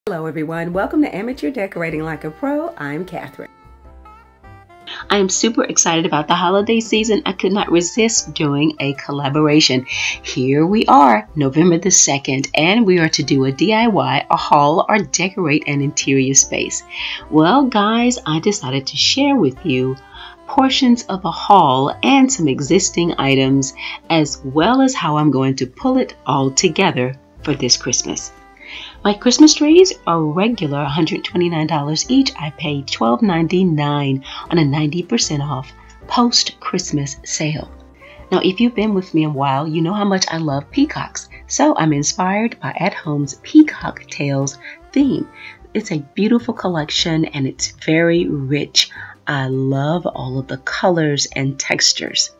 Hello everyone, welcome to Amateur Decorating Like a Pro. I'm Catherine. I am super excited about the holiday season. I could not resist doing a collaboration. Here we are, November the 2nd, and we are to do a DIY, a haul, or decorate an interior space. Well guys, I decided to share with you portions of a haul and some existing items, as well as how I'm going to pull it all together for this Christmas. My Christmas trees are regular $129 each. I paid $12.99 on a 90% off post-Christmas sale. Now, if you've been with me a while, you know how much I love peacocks. So I'm inspired by At Home's Peacock Tales theme. It's a beautiful collection and it's very rich. I love all of the colors and textures.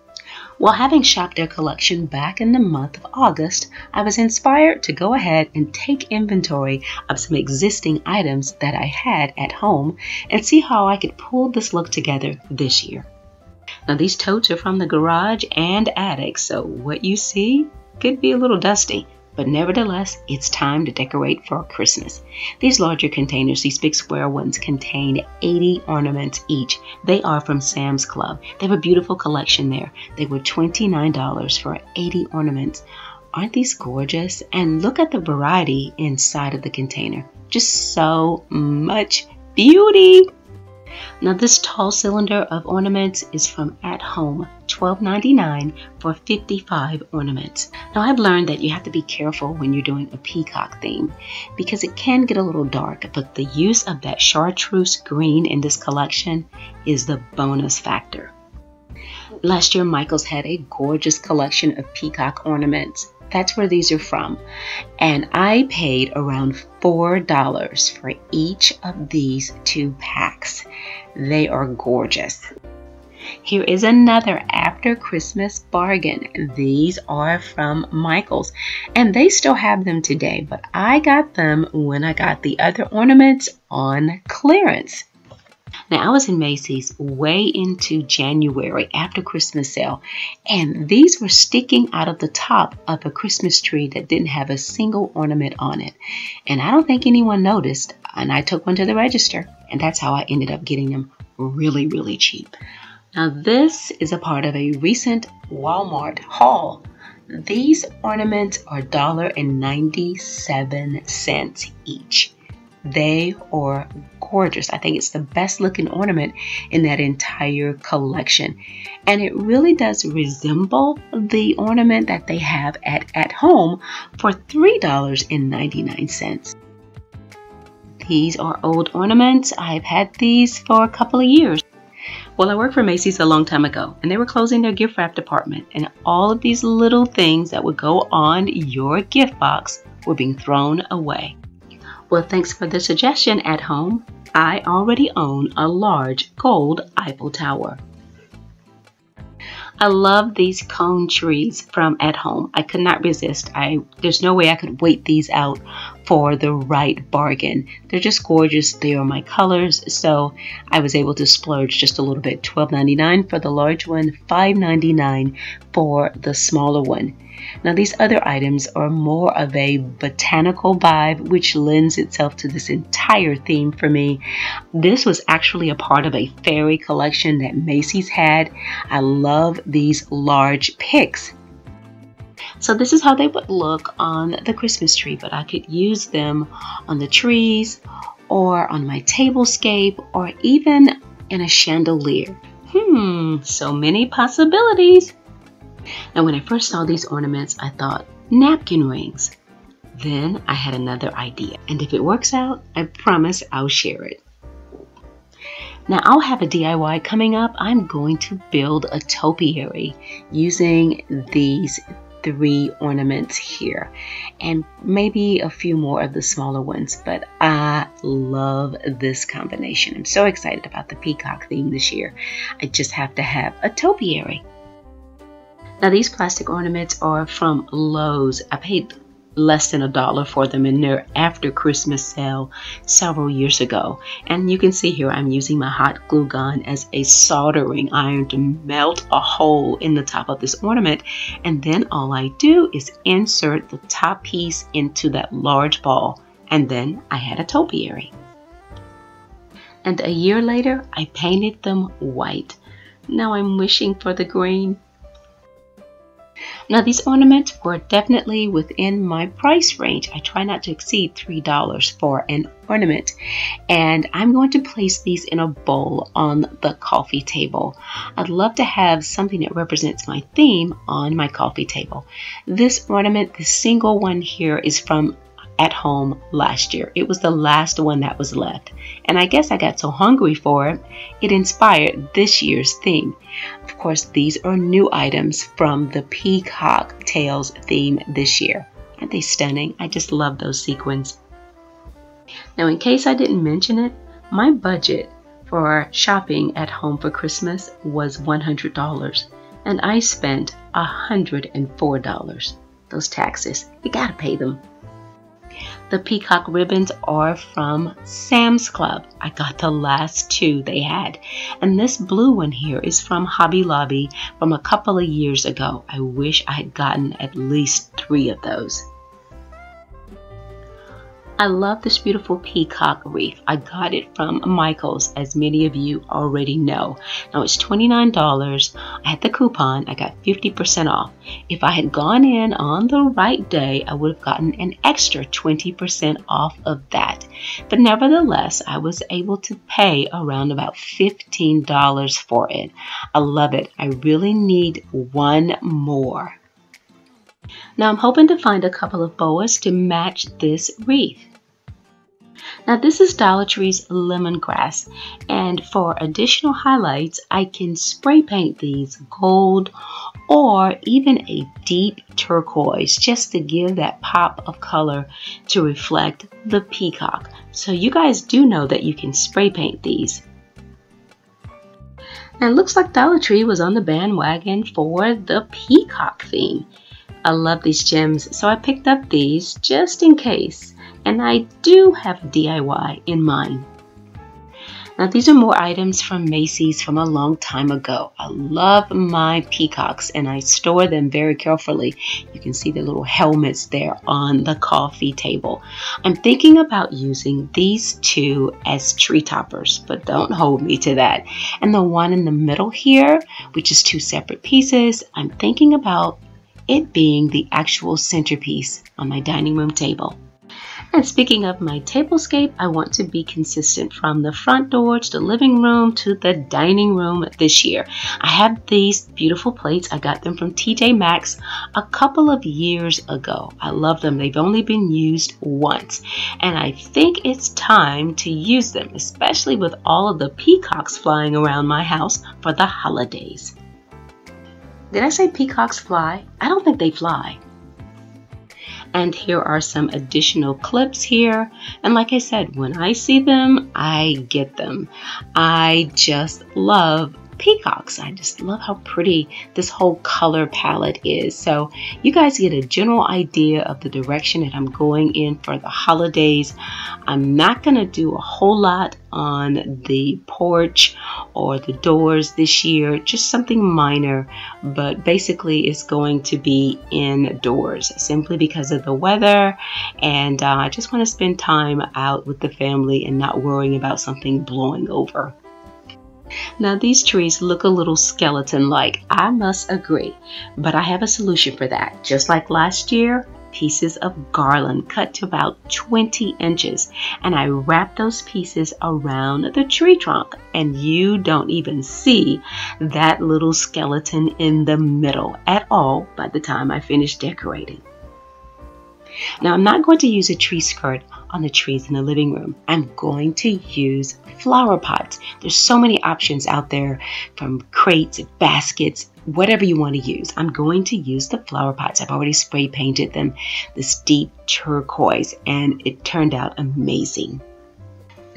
While having shopped their collection back in the month of August, I was inspired to go ahead and take inventory of some existing items that I had at home and see how I could pull this look together this year. Now these totes are from the garage and attic, so what you see could be a little dusty, but nevertheless, it's time to decorate for Christmas. These larger containers, these big square ones, contain 80 ornaments each. They are from Sam's Club. They have a beautiful collection there. They were $29 for 80 ornaments. Aren't these gorgeous? And look at the variety inside of the container. Just so much beauty. Now this tall cylinder of ornaments is from At Home, $12.99 for 55 ornaments. Now I've learned that you have to be careful when you're doing a peacock theme because it can get a little dark, but the use of that chartreuse green in this collection is the bonus factor. Last year Michael's had a gorgeous collection of peacock ornaments. That's where these are from. And I paid around $4 for each of these 2 packs. They are gorgeous. Here is another after Christmas bargain. These are from Michael's and they still have them today, but I got them when I got the other ornaments on clearance. Now, I was in Macy's way into January after Christmas sale, and these were sticking out of the top of a Christmas tree that didn't have a single ornament on it. And I don't think anyone noticed, and I took one to the register, and that's how I ended up getting them really, really cheap. Now, this is a part of a recent Walmart haul. These ornaments are $1.97 each. They are gorgeous. I think it's the best looking ornament in that entire collection. And it really does resemble the ornament that they have at Home for $3.99. These are old ornaments. I've had these for a couple of years. Well, I worked for Macy's a long time ago, and they were closing their gift wrap department, and all of these little things that would go on your gift box were being thrown away. Well, thanks for the suggestion, At Home. I already own a large gold Eiffel Tower. I love these cone trees from At Home. I could not resist. There's no way I could wait these out for the right bargain. They're just gorgeous. They are my colors, so I was able to splurge just a little bit. $12.99 for the large one, $5.99 for the smaller one. Now these other items are more of a botanical vibe, which lends itself to this entire theme for me. This was actually a part of a fairy collection that Macy's had. I love these large picks. So this is how they would look on the Christmas tree, but I could use them on the trees or on my tablescape or even in a chandelier. So many possibilities. Now, when I first saw these ornaments, I thought napkin rings. Then I had another idea, and if it works out, I promise I'll share it. Now, I'll have a DIY coming up. I'm going to build a topiary using these 3 ornaments here, and maybe a few more of the smaller ones, but I love this combination. I'm so excited about the peacock theme this year. I just have to have a topiary. Now these plastic ornaments are from Lowe's. I paid less than $1 for them in their after Christmas sale several years ago. And you can see here I'm using my hot glue gun as a soldering iron to melt a hole in the top of this ornament. And then all I do is insert the top piece into that large ball. and then I had a topiary. And a year later, I painted them white. Now I'm wishing for the green. Now these ornaments were definitely within my price range. I try not to exceed $3 for an ornament. And I'm going to place these in a bowl on the coffee table. I'd love to have something that represents my theme on my coffee table. This ornament, the single one here, is from at home last year. It was the last one that was left. And I guess I got so hungry for it, it inspired this year's theme. Of course, these are new items from the peacock tails theme this year. Aren't they stunning? I just love those sequins. Now, in case I didn't mention it, my budget for shopping at home for Christmas was $100, and I spent $104. Those taxes, you gotta pay them. The peacock ribbons are from Sam's Club. I got the last two they had. And this blue one here is from Hobby Lobby from a couple of years ago. I wish I had gotten at least 3 of those. I love this beautiful peacock wreath. I got it from Michael's, as many of you already know. Now it's $29. I had the coupon. I got 50% off. If I had gone in on the right day, I would have gotten an extra 20% off of that. But nevertheless, I was able to pay around about $15 for it. I love it. I really need one more. Now I'm hoping to find a couple of boas to match this wreath. Now this is Dollar Tree's lemongrass, and for additional highlights I can spray paint these gold or even a deep turquoise just to give that pop of color to reflect the peacock. So you guys do know that you can spray paint these. And it looks like Dollar Tree was on the bandwagon for the peacock theme. I love these gems, so I picked up these just in case, and I do have DIY in mind. Now these are more items from Macy's from a long time ago. I love my peacocks and I store them very carefully. You can see the little helmets there on the coffee table. I'm thinking about using these two as tree toppers, but don't hold me to that. And the one in the middle here, which is 2 separate pieces, I'm thinking about it being the actual centerpiece on my dining room table. And speaking of my tablescape, I want to be consistent from the front door to the living room to the dining room this year. I have these beautiful plates. I got them from TJ Maxx a couple of years ago. I love them. They've only been used once. And I think it's time to use them, especially with all of the peacocks flying around my house for the holidays. Did I say peacocks fly? I don't think they fly. And here are some additional clips here. And like I said, when I see them, I get them. I just love peacocks. I just love how pretty this whole color palette is. So you guys get a general idea of the direction that I'm going in for the holidays. I'm not going to do a whole lot on the porch or the doors this year, just something minor, but basically it's going to be indoors simply because of the weather, and I just want to spend time out with the family and not worrying about something blowing over. Now these trees look a little skeleton-like, I must agree, but I have a solution for that. Just like last year, pieces of garland cut to about 20 inches, and I wrap those pieces around the tree trunk, and you don't even see that little skeleton in the middle at all by the time I finish decorating. Now I'm not going to use a tree skirt on the trees in the living room. I'm going to use flower pots. There's so many options out there, from crates, baskets, whatever you want to use. I'm going to use the flower pots. I've already spray painted them this deep turquoise, and it turned out amazing.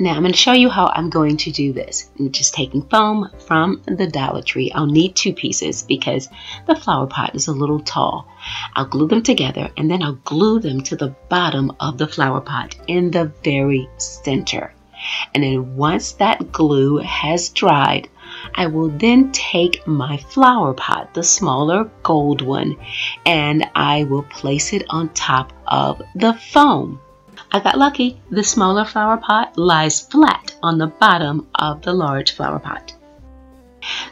Now I'm going to show you how I'm going to do this. I'm just taking foam from the Dollar Tree. I'll need 2 pieces because the flower pot is a little tall. I'll glue them together, and then I'll glue them to the bottom of the flower pot in the very center. And then once that glue has dried, I will then take my flower pot, the smaller gold one, and I will place it on top of the foam. I got lucky. The smaller flower pot lies flat on the bottom of the large flower pot.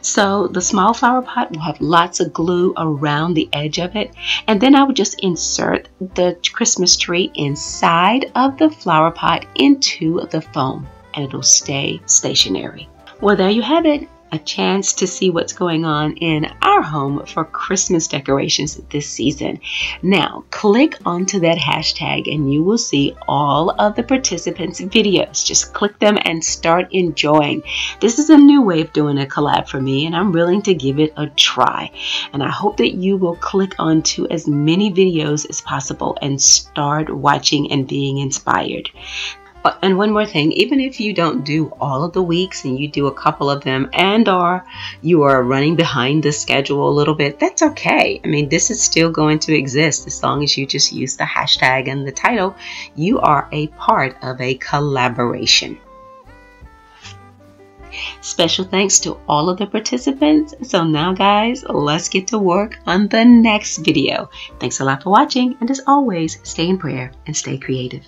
So the small flower pot will have lots of glue around the edge of it, and then I would just insert the Christmas tree inside of the flower pot into the foam, and it'll stay stationary. Well, there you have it. A chance to see what's going on in our home for Christmas decorations this season. Now, click onto that hashtag and you will see all of the participants' videos. Just click them and start enjoying. This is a new way of doing a collab for me, and I'm willing to give it a try. And I hope that you will click onto as many videos as possible and start watching and being inspired. And one more thing, even if you don't do all of the weeks and you do a couple of them and/or you are running behind the schedule a little bit, that's okay. I mean, this is still going to exist as long as you just use the hashtag and the title. You are a part of a collaboration. Special thanks to all of the participants. So now guys, let's get to work on the next video. Thanks a lot for watching, and as always, stay in prayer and stay creative.